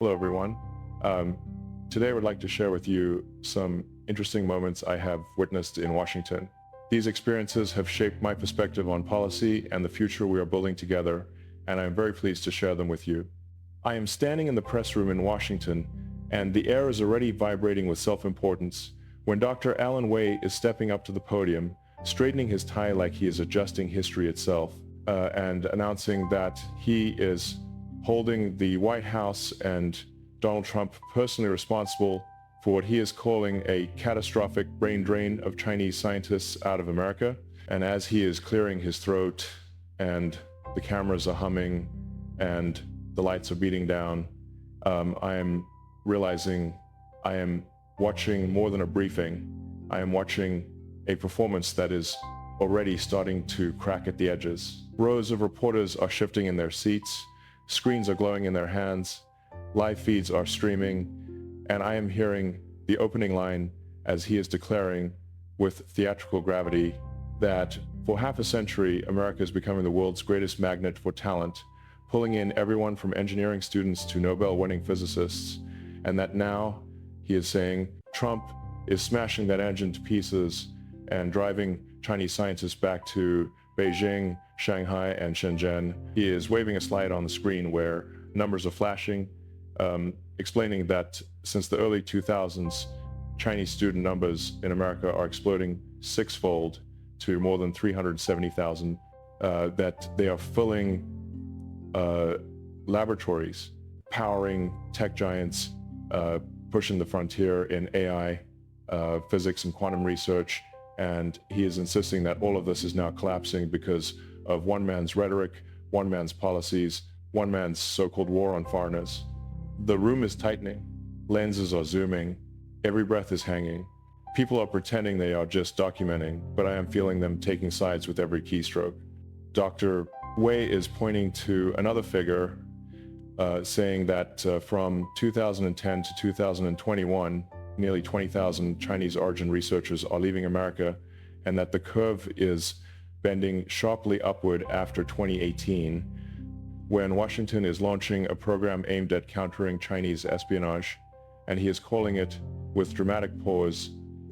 Hello, everyone. Today I would like to share with you some interesting moments I have witnessed in Washington. These experiences have shaped my perspective on policy and the future we are building together, and I am very pleased to share them with you. I am standing in the press room in Washington, and the air is already vibrating with self-importance when Dr. Alan Wei is stepping up to the podium, straightening his tie like he is adjusting history itself, and announcing that he is holding the White House and Donald Trump personally responsible for what he is calling a catastrophic brain drain of Chinese scientists out of America. And as he is clearing his throat and the cameras are humming and the lights are beating down, I am realizing I am watching more than a briefing. I am watching a performance that is already starting to crack at the edges. Rows of reporters are shifting in their seats. Screens are glowing in their hands, live feeds are streaming, and I am hearing the opening line as he is declaring with theatrical gravity that for half a century, America is becoming the world's greatest magnet for talent, pulling in everyone from engineering students to Nobel-winning physicists, and that now, he is saying, Trump is smashing that engine to pieces and driving Chinese scientists back to Beijing, Shanghai, and Shenzhen. He is waving a slide on the screen where numbers are flashing, explaining that since the early 2000s, Chinese student numbers in America are exploding sixfold to more than 370,000, that they are filling laboratories, powering tech giants, pushing the frontier in AI, physics, and quantum research. And he is insisting that all of this is now collapsing because of one man's rhetoric, one man's policies, one man's so-called war on foreigners. The room is tightening, lenses are zooming, every breath is hanging. People are pretending they are just documenting, but I am feeling them taking sides with every keystroke. Dr. Wei is pointing to another figure, saying that from 2010 to 2021, nearly 20,000 Chinese origin researchers are leaving America, and that the curve is bending sharply upward after 2018, when Washington is launching a program aimed at countering Chinese espionage, and he is calling it, with dramatic pause,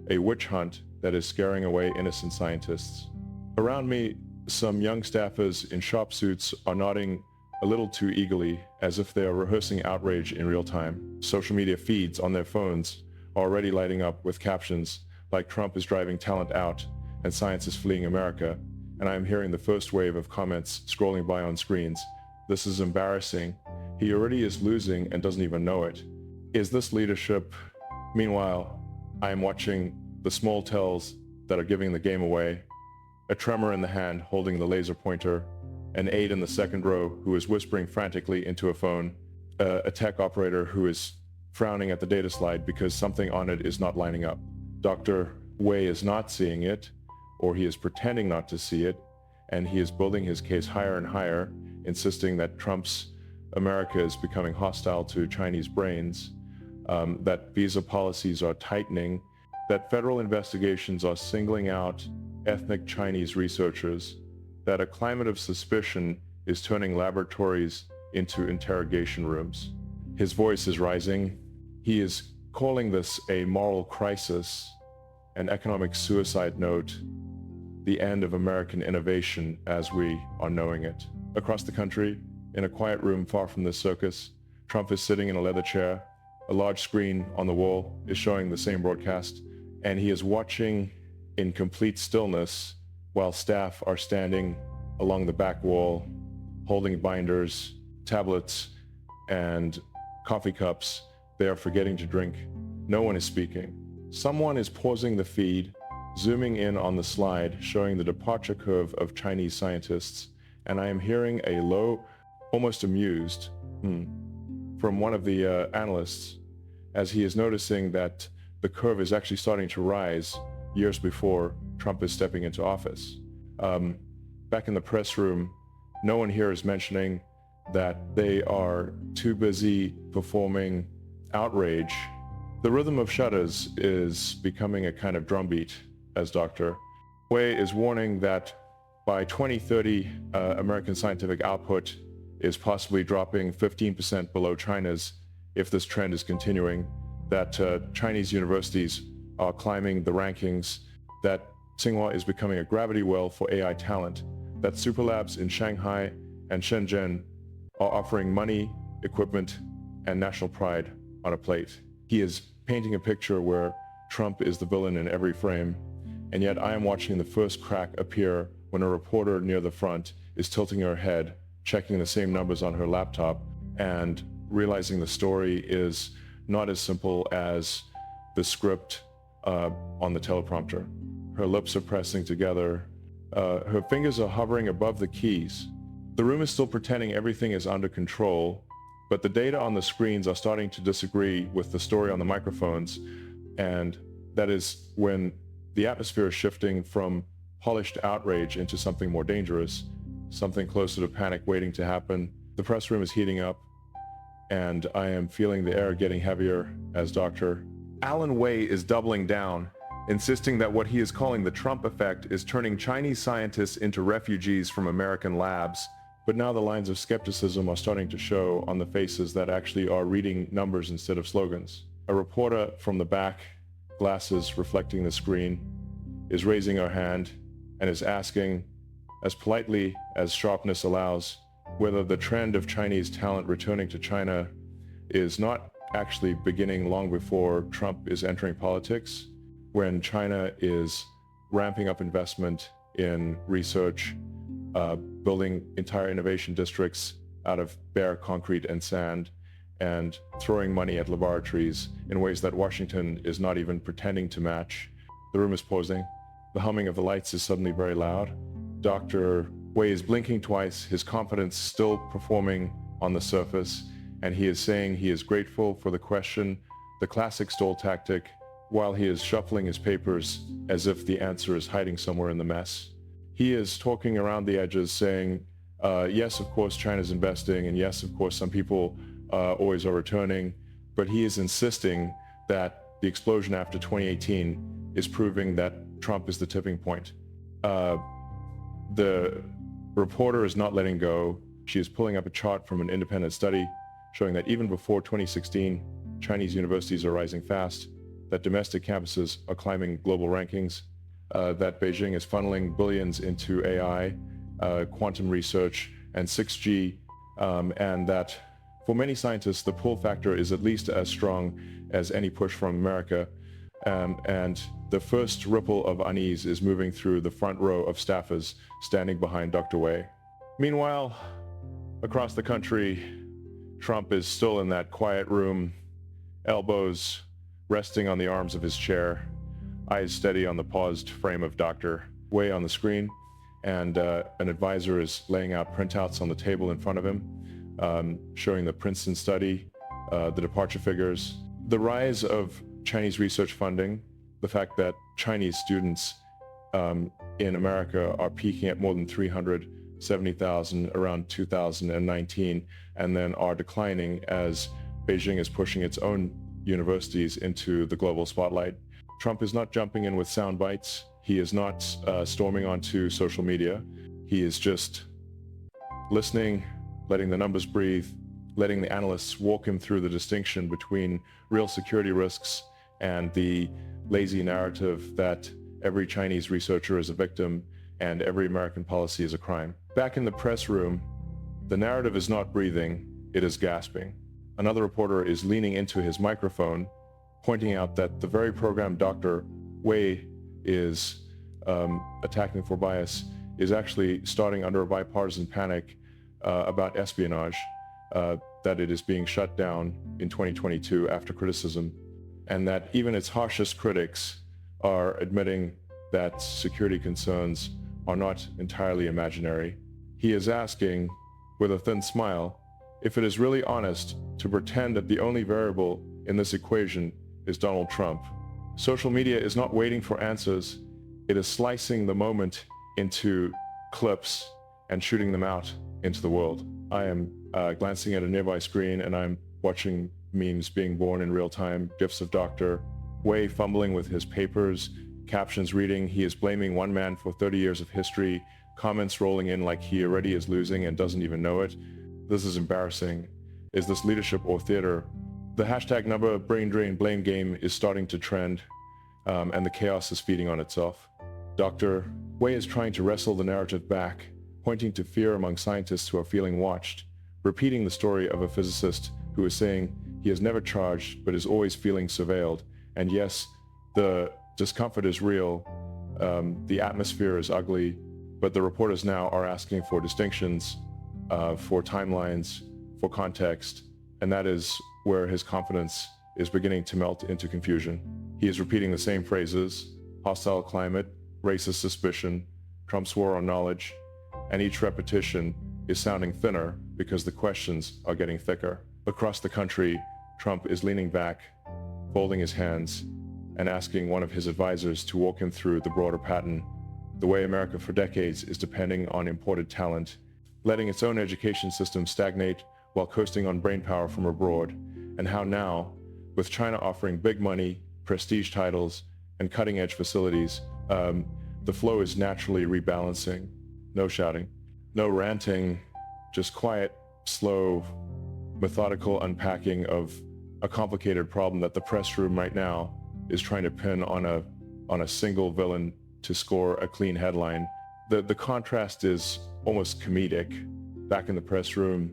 a witch hunt that is scaring away innocent scientists. Around me, some young staffers in sharp suits are nodding a little too eagerly, as if they are rehearsing outrage in real time. Social media feeds on their phones are already lighting up with captions like Trump is driving talent out and science is fleeing America, and I am hearing the first wave of comments scrolling by on screens. This is embarrassing. He already is losing and doesn't even know it. Is this leadership? Meanwhile, I am watching the small tells that are giving the game away, a tremor in the hand holding the laser pointer, an aide in the second row who is whispering frantically into a phone, a tech operator who is frowning at the data slide because something on it is not lining up. Dr. Wei is not seeing it, or he is pretending not to see it, and he is building his case higher and higher, insisting that Trump's America is becoming hostile to Chinese brains, that visa policies are tightening, that federal investigations are singling out ethnic Chinese researchers, that a climate of suspicion is turning laboratories into interrogation rooms. His voice is rising. He is calling this a moral crisis, an economic suicide note, the end of American innovation as we are knowing it. Across the country, in a quiet room far from the circus, Trump is sitting in a leather chair. A large screen on the wall is showing the same broadcast, and he is watching in complete stillness while staff are standing along the back wall, holding binders, tablets, and coffee cups. They are forgetting to drink. No one is speaking. Someone is pausing the feed, zooming in on the slide, showing the departure curve of Chinese scientists, and I am hearing a low, almost amused, from one of the analysts, as he is noticing that the curve is actually starting to rise years before Trump is stepping into office. Back in the press room, no one here is mentioning that they are too busy performing outrage. The rhythm of shutters is becoming a kind of drumbeat, as Dr. Wei is warning that by 2030, American scientific output is possibly dropping 15% below China's, if this trend is continuing, that Chinese universities are climbing the rankings, that Tsinghua is becoming a gravity well for AI talent, that super labs in Shanghai and Shenzhen are offering money, equipment, and national pride on a plate. He is painting a picture where Trump is the villain in every frame, and yet I am watching the first crack appear when a reporter near the front is tilting her head, checking the same numbers on her laptop, and realizing the story is not as simple as the script on the teleprompter. Her lips are pressing together. Her fingers are hovering above the keys. The room is still pretending everything is under control, but the data on the screens are starting to disagree with the story on the microphones, and that is when the atmosphere is shifting from polished outrage into something more dangerous, something closer to panic waiting to happen. The press room is heating up, and I am feeling the air getting heavier as Dr. Alan Wei is doubling down, insisting that what he is calling the Trump effect is turning Chinese scientists into refugees from American labs. But now the lines of skepticism are starting to show on the faces that actually are reading numbers instead of slogans. A reporter from the back, glasses reflecting the screen, is raising her hand and is asking, as politely as sharpness allows, whether the trend of Chinese talent returning to China is not actually beginning long before Trump is entering politics, when China is ramping up investment in research, building entire innovation districts out of bare concrete and sand, and throwing money at laboratories in ways that Washington is not even pretending to match. The room is pausing. The humming of the lights is suddenly very loud. Dr. Wei is blinking twice, his confidence still performing on the surface, and he is saying he is grateful for the question, the classic stall tactic, while he is shuffling his papers as if the answer is hiding somewhere in the mess. He is talking around the edges saying, yes, of course, China's investing, and yes, of course, some people always are returning, but he is insisting that the explosion after 2018 is proving that Trump is the tipping point. The reporter is not letting go. She is pulling up a chart from an independent study showing that even before 2016, Chinese universities are rising fast, that domestic campuses are climbing global rankings, that Beijing is funneling billions into AI, quantum research, and 6G, and that for many scientists, the pull factor is at least as strong as any push from America, and the first ripple of unease is moving through the front row of staffers standing behind Dr. Wei. Meanwhile, across the country, Trump is still in that quiet room, elbows resting on the arms of his chair, eyes steady on the paused frame of Dr. Wei on the screen, and an advisor is laying out printouts on the table in front of him, showing the Princeton study, the departure figures, the rise of Chinese research funding, the fact that Chinese students in America are peaking at more than 370,000 around 2019, and then are declining as Beijing is pushing its own universities into the global spotlight. Trump is not jumping in with sound bites. He is not storming onto social media. He is just listening, letting the numbers breathe, letting the analysts walk him through the distinction between real security risks and the lazy narrative that every Chinese researcher is a victim and every American policy is a crime. Back in the press room, the narrative is not breathing, it is gasping. Another reporter is leaning into his microphone, pointing out that the very program Dr. Wei is attacking for bias is actually starting under a bipartisan panic about espionage, that it is being shut down in 2022 after criticism, and that even its harshest critics are admitting that security concerns are not entirely imaginary. He is asking, with a thin smile, if it is really honest to pretend that the only variable in this equation is Donald Trump. Social media is not waiting for answers. It is slicing the moment into clips and shooting them out into the world. I am glancing at a nearby screen and I'm watching memes being born in real time, gifs of Dr. Wei fumbling with his papers, captions reading, he is blaming one man for 30 years of history, comments rolling in like he already is losing and doesn't even know it. This is embarrassing. Is this leadership or theater? The hashtag number brain drain blame game is starting to trend, and the chaos is feeding on itself. Dr. Wei is trying to wrestle the narrative back, pointing to fear among scientists who are feeling watched, repeating the story of a physicist who is saying he is never charged but is always feeling surveilled. And yes, the discomfort is real, the atmosphere is ugly, but the reporters now are asking for distinctions, for timelines, for context, and that is where his confidence is beginning to melt into confusion. He is repeating the same phrases: hostile climate, racist suspicion, Trump's war on knowledge, and each repetition is sounding thinner because the questions are getting thicker. Across the country, Trump is leaning back, folding his hands, and asking one of his advisors to walk him through the broader pattern, the way America for decades is depending on imported talent, letting its own education system stagnate while coasting on brainpower from abroad, and how now, with China offering big money, prestige titles, and cutting-edge facilities, the flow is naturally rebalancing. No shouting, no ranting, just quiet, slow, methodical unpacking of a complicated problem that the press room right now is trying to pin on a single villain to score a clean headline. The contrast is almost comedic. Back in the press room,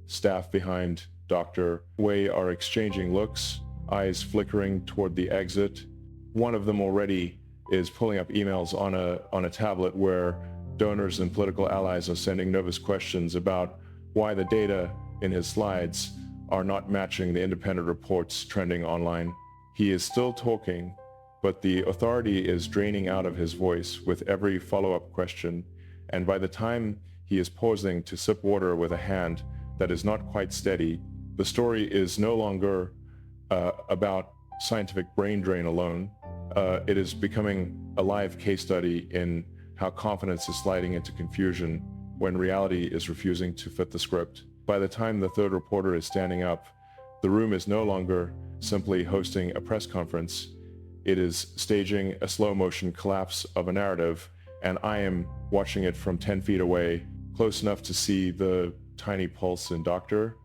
staff behind Dr. Wei are exchanging looks, eyes flickering toward the exit. One of them already is pulling up emails on a tablet where donors and political allies are sending nervous questions about why the data in his slides are not matching the independent reports trending online. He is still talking, but the authority is draining out of his voice with every follow-up question, and by the time he is pausing to sip water with a hand that is not quite steady, the story is no longer about scientific brain drain alone. It is becoming a live case study in how confidence is sliding into confusion when reality is refusing to fit the script. By the time the third reporter is standing up, the room is no longer simply hosting a press conference. It is staging a slow-motion collapse of a narrative, and I am watching it from 10 feet away, close enough to see the tiny pulse in Dr.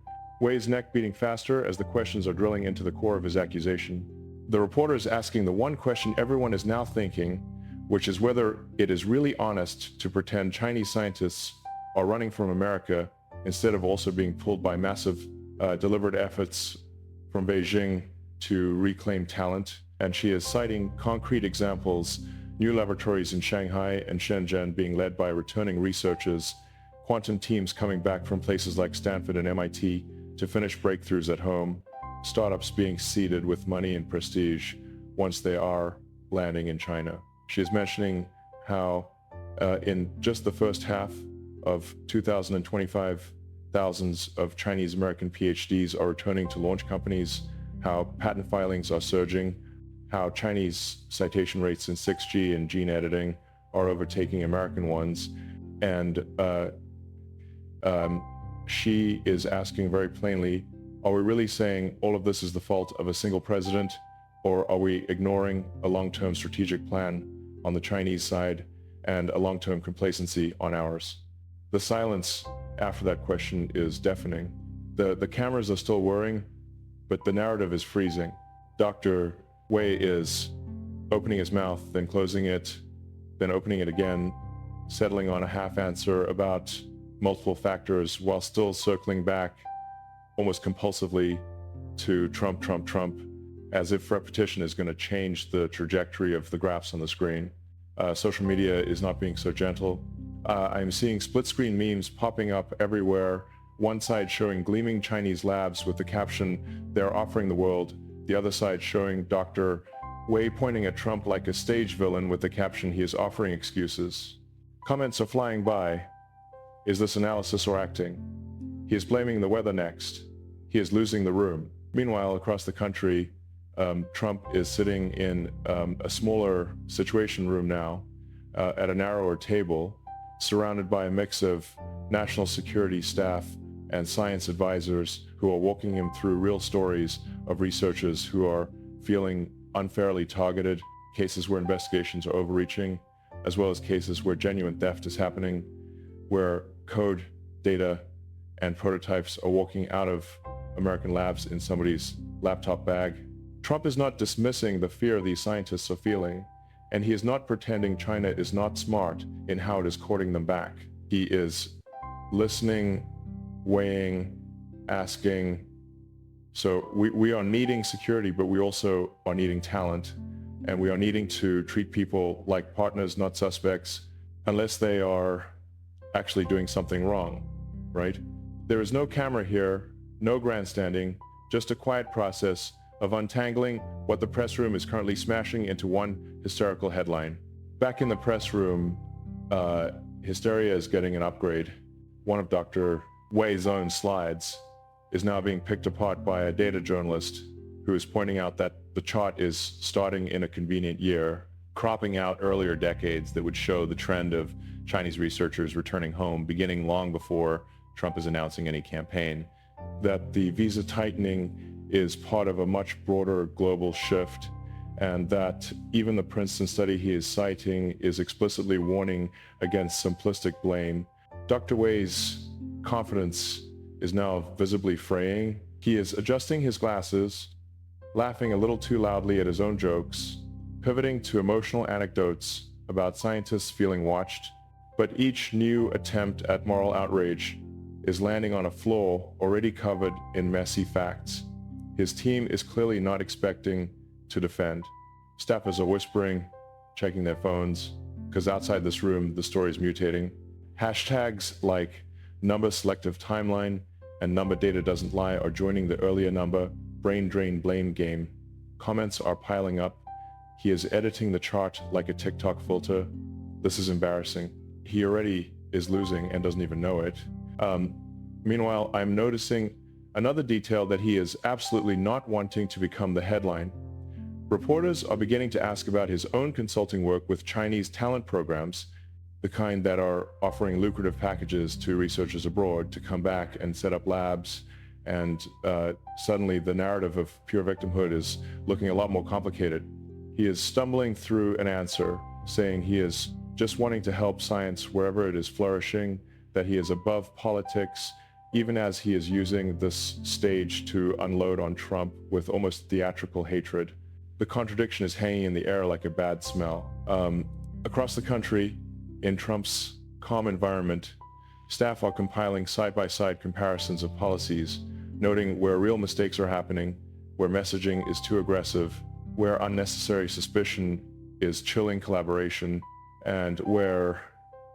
Wei's neck beating faster as the questions are drilling into the core of his accusation. The reporter is asking the one question everyone is now thinking, which is whether it is really honest to pretend Chinese scientists are running from America instead of also being pulled by massive deliberate efforts from Beijing to reclaim talent. And she is citing concrete examples, new laboratories in Shanghai and Shenzhen being led by returning researchers, quantum teams coming back from places like Stanford and MIT to finish breakthroughs at home, startups being seeded with money and prestige once they are landing in China. She is mentioning how in just the first half of 2025, thousands of Chinese American PhDs are returning to launch companies, how patent filings are surging, how Chinese citation rates in 6G and gene editing are overtaking American ones. And she is asking very plainly, are we really saying all of this is the fault of a single president, or are we ignoring a long-term strategic plan on the Chinese side and a long-term complacency on ours? The silence after that question is deafening. The cameras are still whirring, but the narrative is freezing. Dr. Wei is opening his mouth, then closing it, then opening it again, settling on a half answer about multiple factors while still circling back almost compulsively to Trump, Trump, Trump, as if repetition is going to change the trajectory of the graphs on the screen. Social media is not being so gentle. I'm seeing split-screen memes popping up everywhere, one side showing gleaming Chinese labs with the caption, "They're offering the world," the other side showing Dr. Wei pointing at Trump like a stage villain with the caption, "He is offering excuses." Comments are flying by. Is this analysis or acting? He is blaming the weather next. He is losing the room. Meanwhile, across the country, Trump is sitting in a smaller situation room now, at a narrower table, surrounded by a mix of national security staff and science advisors who are walking him through real stories of researchers who are feeling unfairly targeted, cases where investigations are overreaching, as well as cases where genuine theft is happening, where code, data, and prototypes are walking out of American labs in somebody's laptop bag. Trump is not dismissing the fear these scientists are feeling, and he is not pretending China is not smart in how it is courting them back. He is listening, weighing, asking. So we are needing security, but we also are needing talent, and we are needing to treat people like partners, not suspects, unless they are actually doing something wrong, right? There is no camera here, no grandstanding, just a quiet process of untangling what the press room is currently smashing into one hysterical headline. Back in the press room, hysteria is getting an upgrade. One of Dr. Wei's own slides is now being picked apart by a data journalist who is pointing out that the chart is starting in a convenient year, cropping out earlier decades that would show the trend of Chinese researchers returning home beginning long before Trump is announcing any campaign, that the visa tightening is part of a much broader global shift, and that even the Princeton study he is citing is explicitly warning against simplistic blame. Dr. Wei's confidence is now visibly fraying. He is adjusting his glasses, laughing a little too loudly at his own jokes, pivoting to emotional anecdotes about scientists feeling watched, but each new attempt at moral outrage is landing on a floor already covered in messy facts. His team is clearly not expecting to defend. Staffers are whispering, checking their phones, because outside this room, the story is mutating. Hashtags like number selective timeline and number data doesn't lie are joining the earlier number brain drain blame game. Comments are piling up. He is editing the chart like a TikTok filter. This is embarrassing. He already is losing and doesn't even know it. Meanwhile, I'm noticing another detail that he is absolutely not wanting to become the headline. Reporters are beginning to ask about his own consulting work with Chinese talent programs, the kind that are offering lucrative packages to researchers abroad to come back and set up labs, and suddenly the narrative of pure victimhood is looking a lot more complicated. He is stumbling through an answer, saying he is just wanting to help science wherever it is flourishing, that he is above politics, even as he is using this stage to unload on Trump with almost theatrical hatred. The contradiction is hanging in the air like a bad smell. Across the country, in Trump's calm environment, staff are compiling side-by-side comparisons of policies, noting where real mistakes are happening, where messaging is too aggressive, where unnecessary suspicion is chilling collaboration, and where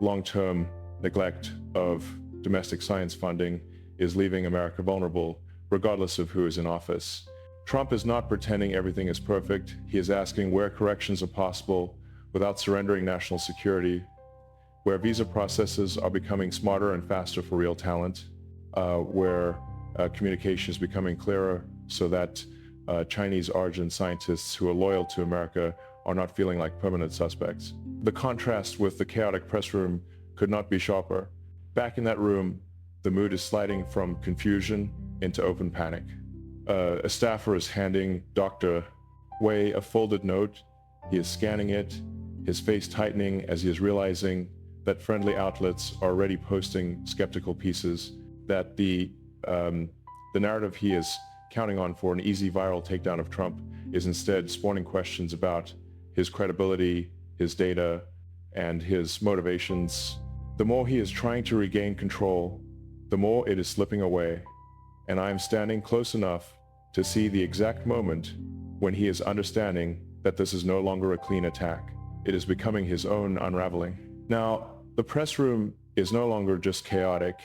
long-term neglect of domestic science funding is leaving America vulnerable, regardless of who is in office. Trump is not pretending everything is perfect. He is asking where corrections are possible without surrendering national security, where visa processes are becoming smarter and faster for real talent, where communication is becoming clearer so that Chinese origin scientists who are loyal to America are not feeling like permanent suspects. The contrast with the chaotic press room could not be sharper. Back in that room, the mood is sliding from confusion into open panic. A staffer is handing Dr. Wei a folded note. He is scanning it, his face tightening as he is realizing that friendly outlets are already posting skeptical pieces, that the narrative he is counting on for an easy viral takedown of Trump is instead spawning questions about his credibility, his data, and his motivations. The more he is trying to regain control, the more it is slipping away, and I am standing close enough to see the exact moment when he is understanding that this is no longer a clean attack. It is becoming his own unraveling. Now, the press room is no longer just chaotic.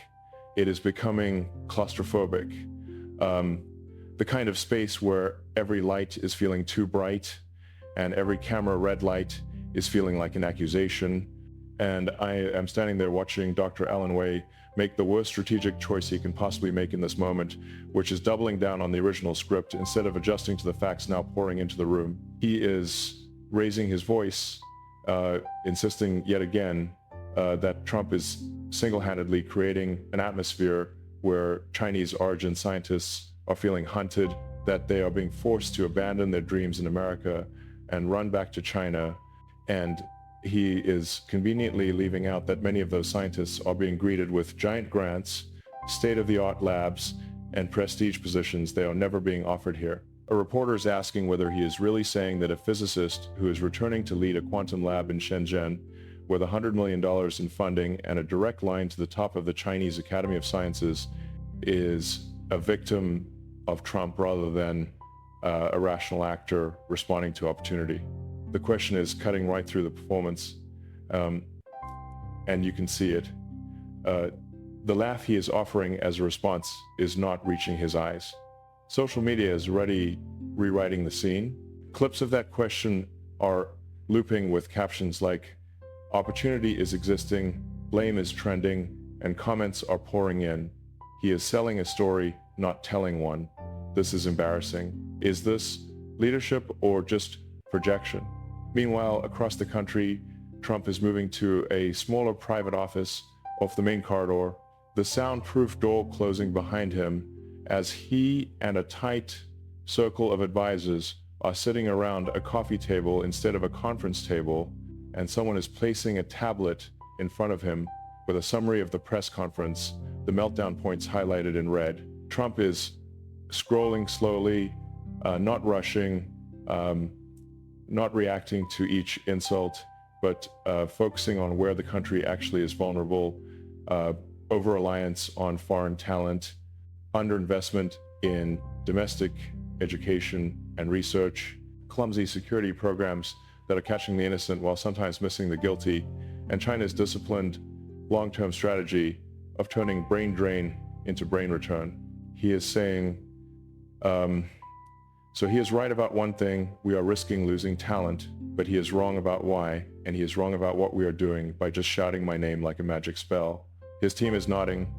It is becoming claustrophobic. The kind of space where every light is feeling too bright and every camera red light is feeling like an accusation. And I am standing there watching Dr. Alan Wei make the worst strategic choice he can possibly make in this moment, which is doubling down on the original script instead of adjusting to the facts now pouring into the room. He is raising his voice, insisting yet again that Trump is single-handedly creating an atmosphere where Chinese origin scientists are feeling hunted, that they are being forced to abandon their dreams in America and run back to China. And he is conveniently leaving out that many of those scientists are being greeted with giant grants, state-of-the-art labs, and prestige positions they are never being offered here. A reporter is asking whether he is really saying that a physicist who is returning to lead a quantum lab in Shenzhen with $100 million in funding and a direct line to the top of the Chinese Academy of Sciences is a victim of Trump rather than a rational actor responding to opportunity. The question is cutting right through the performance, and you can see it. The laugh he is offering as a response is not reaching his eyes. Social media is already rewriting the scene. Clips of that question are looping with captions like, "Opportunity is existing, blame is trending, and comments are pouring in. He is selling a story, not telling one. This is embarrassing. Is this leadership or just projection?" Meanwhile, across the country, Trump is moving to a smaller private office off the main corridor, the soundproof door closing behind him as he and a tight circle of advisors are sitting around a coffee table instead of a conference table, and someone is placing a tablet in front of him with a summary of the press conference, the meltdown points highlighted in red. Trump is scrolling slowly, not rushing, not reacting to each insult, but focusing on where the country actually is vulnerable, over-reliance on foreign talent, underinvestment in domestic education and research, clumsy security programs that are catching the innocent while sometimes missing the guilty, and China's disciplined long-term strategy of turning brain drain into brain return. He is saying, so he is right about one thing, we are risking losing talent, but he is wrong about why, and he is wrong about what we are doing by just shouting my name like a magic spell. His team is nodding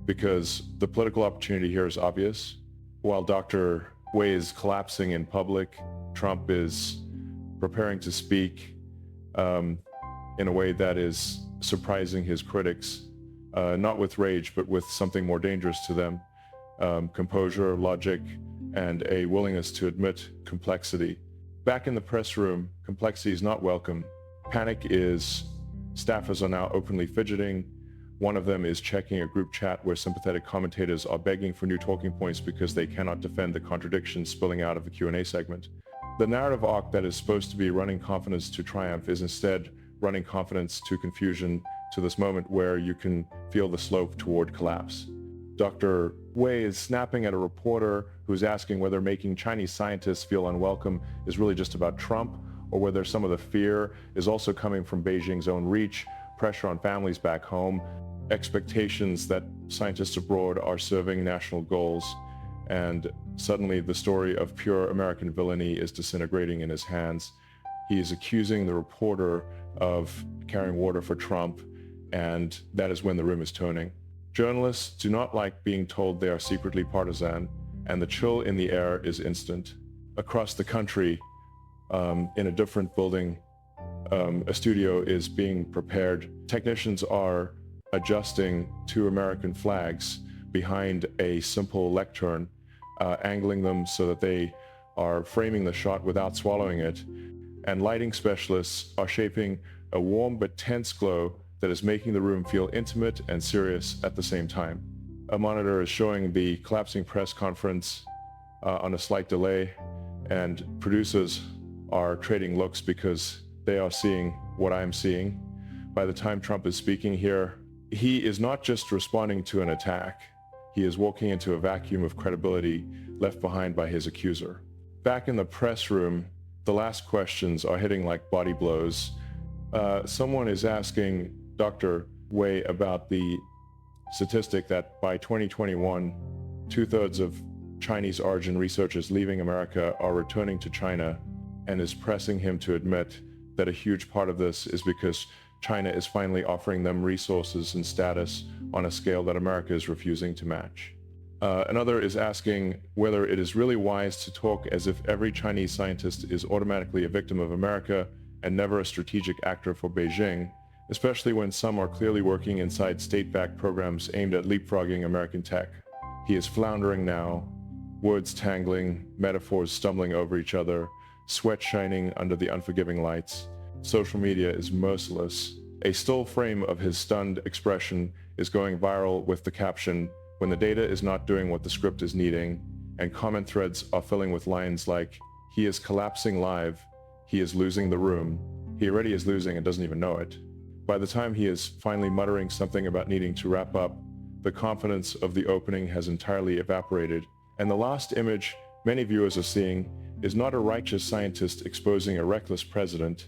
because the political opportunity here is obvious. While Dr. Wei is collapsing in public, Trump is preparing to speak in a way that is surprising his critics, not with rage, but with something more dangerous to them, composure, logic, and a willingness to admit complexity. Back in the press room, complexity is not welcome. Panic is, staffers are now openly fidgeting. One of them is checking a group chat where sympathetic commentators are begging for new talking points because they cannot defend the contradictions spilling out of the Q&A segment. The narrative arc that is supposed to be running confidence to triumph is instead running confidence to confusion, to this moment where you can feel the slope toward collapse. Dr. Wei is snapping at a reporter who's asking whether making Chinese scientists feel unwelcome is really just about Trump, or whether some of the fear is also coming from Beijing's own reach, pressure on families back home, expectations that scientists abroad are serving national goals, and suddenly the story of pure American villainy is disintegrating in his hands. He is accusing the reporter of carrying water for Trump, and that is when the room is turning. Journalists do not like being told they are secretly partisan, and the chill in the air is instant. Across the country, in a different building, a studio is being prepared. Technicians are adjusting two American flags behind a simple lectern, angling them so that they are framing the shot without swallowing it. And lighting specialists are shaping a warm but tense glow that is making the room feel intimate and serious at the same time. A monitor is showing the collapsing press conference on a slight delay, and producers are trading looks because they are seeing what I am seeing. By the time Trump is speaking here, he is not just responding to an attack, he is walking into a vacuum of credibility left behind by his accuser. Back in the press room, the last questions are hitting like body blows. Someone is asking Dr. Wei about the statistic that by 2021, 2/3 of Chinese origin researchers leaving America are returning to China, and is pressing him to admit that a huge part of this is because China is finally offering them resources and status on a scale that America is refusing to match. Another is asking whether it is really wise to talk as if every Chinese scientist is automatically a victim of America and never a strategic actor for Beijing, especially when some are clearly working inside state-backed programs aimed at leapfrogging American tech. He is floundering now, words tangling, metaphors stumbling over each other, sweat shining under the unforgiving lights. Social media is merciless. A still frame of his stunned expression is going viral with the caption, when the data is not doing what the script is needing, and comment threads are filling with lines like, "He is collapsing live, he is losing the room, he already is losing and doesn't even know it." By the time he is finally muttering something about needing to wrap up, the confidence of the opening has entirely evaporated, and the last image many viewers are seeing is not a righteous scientist exposing a reckless president,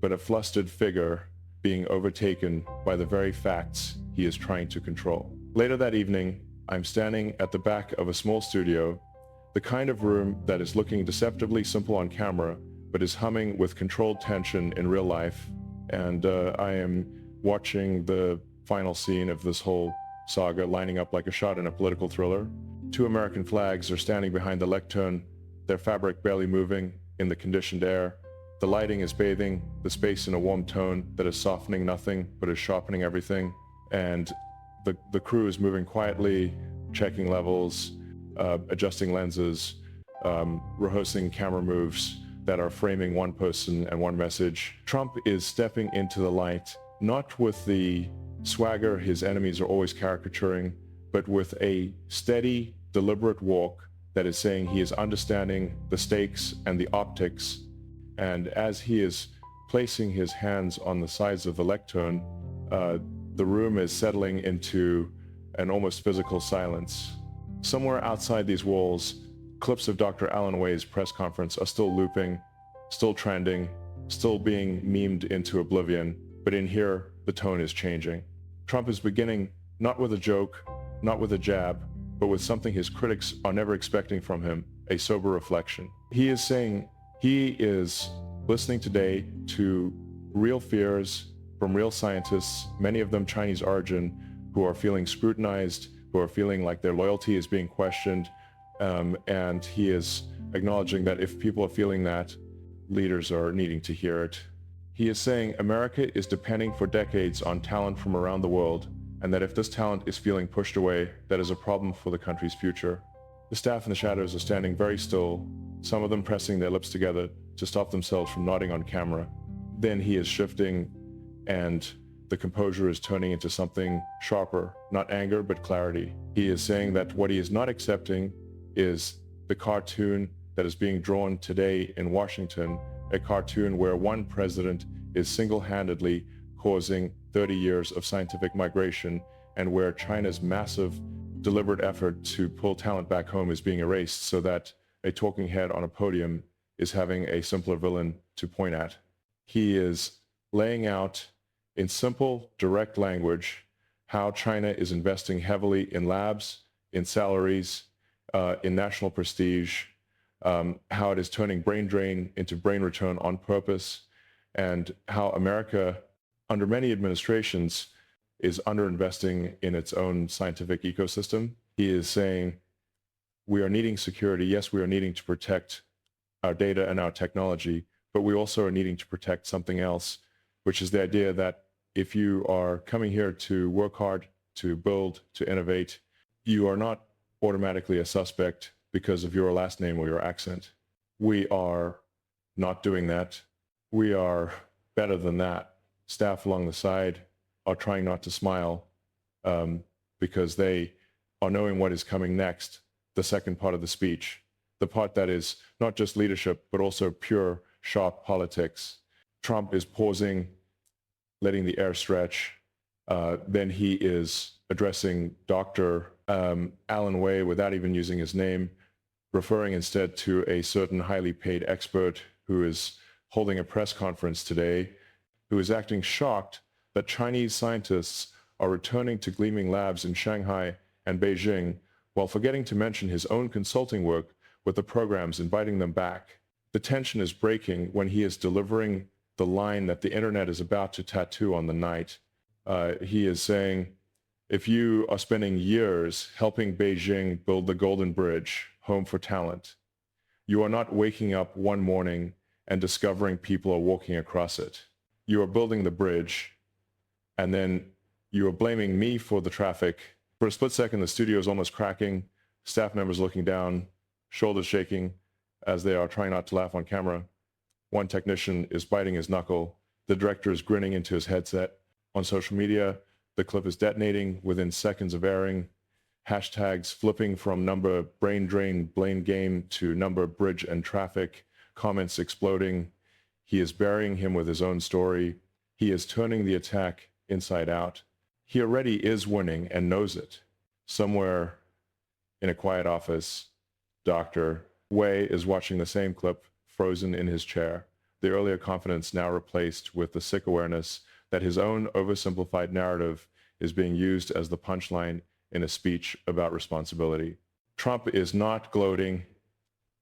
but a flustered figure being overtaken by the very facts he is trying to control. Later that evening, I'm standing at the back of a small studio, the kind of room that is looking deceptively simple on camera, but is humming with controlled tension in real life, and I am watching the final scene of this whole saga lining up like a shot in a political thriller. 2 American flags are standing behind the lectern, their fabric barely moving in the conditioned air. The lighting is bathing the space in a warm tone that is softening nothing but is sharpening everything, and the crew is moving quietly, checking levels, adjusting lenses, rehearsing camera moves that are framing one person and one message. Trump is stepping into the light, not with the swagger his enemies are always caricaturing, but with a steady, deliberate walk that is saying he is understanding the stakes and the optics. And as he is placing his hands on the sides of the lectern, the room is settling into an almost physical silence. Somewhere outside these walls, clips of Dr. Alan Wei's press conference are still looping, still trending, still being memed into oblivion, but in here, the tone is changing. Trump is beginning not with a joke, not with a jab, but with something his critics are never expecting from him, a sober reflection. He is saying he is listening today to real fears from real scientists, many of them Chinese origin, who are feeling scrutinized, who are feeling like their loyalty is being questioned, and he is acknowledging that if people are feeling that, leaders are needing to hear it. He is saying America is depending for decades on talent from around the world, and that if this talent is feeling pushed away, that is a problem for the country's future. The staff in the shadows are standing very still, some of them pressing their lips together to stop themselves from nodding on camera. Then he is shifting, and the composure is turning into something sharper, not anger, but clarity. He is saying that what he is not accepting is the cartoon that is being drawn today in Washington, a cartoon where one president is single-handedly causing 30 years of scientific migration, and where China's massive, deliberate effort to pull talent back home is being erased so that a talking head on a podium is having a simpler villain to point at. He is laying out in simple, direct language how China is investing heavily in labs, in salaries, in national prestige, how it is turning brain drain into brain return on purpose, and how America, under many administrations, is underinvesting in its own scientific ecosystem. He is saying, we are needing security. Yes, we are needing to protect our data and our technology, but we also are needing to protect something else, which is the idea that if you are coming here to work hard, to build, to innovate, you are not automatically a suspect because of your last name or your accent. We are not doing that. We are better than that. Staff along the side are trying not to smile because they are knowing what is coming next, the second part of the speech, the part that is not just leadership, but also pure, sharp politics. Trump is pausing, letting the air stretch. Then he is addressing Dr. Alan Wei without even using his name, referring instead to a certain highly paid expert who is holding a press conference today, who is acting shocked that Chinese scientists are returning to gleaming labs in Shanghai and Beijing, while forgetting to mention his own consulting work with the programs inviting them back. The tension is breaking when he is delivering the line that the internet is about to tattoo on the night. He is saying, if you are spending years helping Beijing build the Golden Bridge, home for talent, you are not waking up one morning and discovering people are walking across it. You are building the bridge, and then you are blaming me for the traffic. For a split second, the studio is almost cracking, staff members looking down, shoulders shaking as they are trying not to laugh on camera. One technician is biting his knuckle. The director is grinning into his headset. On social media, the clip is detonating within seconds of airing. hashtags flipping from number brain drain blame game to number bridge and traffic, comments exploding. He is burying him with his own story. He is turning the attack inside out. He already is winning and knows it. Somewhere in a quiet office, Dr. Wei is watching the same clip, frozen in his chair, the earlier confidence now replaced with the sick awareness that his own oversimplified narrative is being used as the punchline in a speech about responsibility. Trump is not gloating.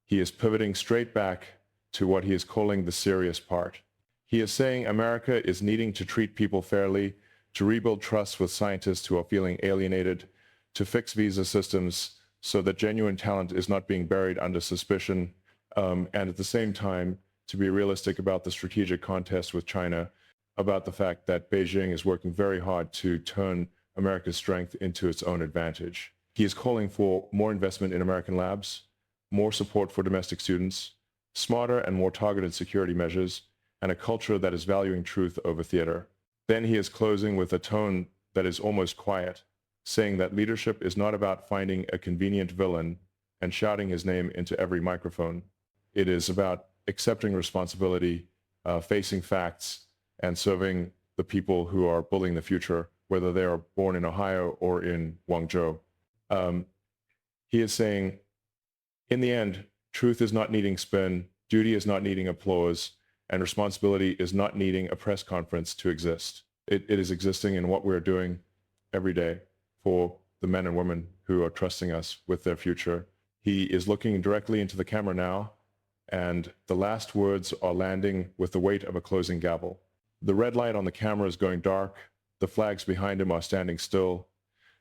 He is pivoting straight back to what he is calling the serious part. He is saying America is needing to treat people fairly, to rebuild trust with scientists who are feeling alienated, to fix visa systems so that genuine talent is not being buried under suspicion, and at the same time, to be realistic about the strategic contest with China, about the fact that Beijing is working very hard to turn America's strength into its own advantage. He is calling for more investment in American labs, more support for domestic students, smarter and more targeted security measures, and a culture that is valuing truth over theater. Then he is closing with a tone that is almost quiet, saying that leadership is not about finding a convenient villain and shouting his name into every microphone. It is about accepting responsibility, facing facts, and serving the people who are building the future, whether they are born in Ohio or in Guangzhou. He is saying, in the end, truth is not needing spin, duty is not needing applause, and responsibility is not needing a press conference to exist. It is existing in what we're doing every day for the men and women who are trusting us with their future. He is looking directly into the camera now, and the last words are landing with the weight of a closing gavel. The red light on the camera is going dark. The flags behind him are standing still.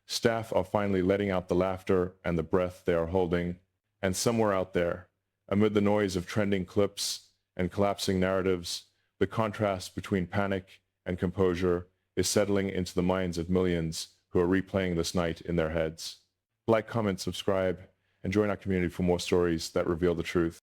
Staff are finally letting out the laughter and the breath they are holding. And somewhere out there, amid the noise of trending clips and collapsing narratives, the contrast between panic and composure is settling into the minds of millions who are replaying this night in their heads. Like, comment, subscribe, and join our community for more stories that reveal the truth.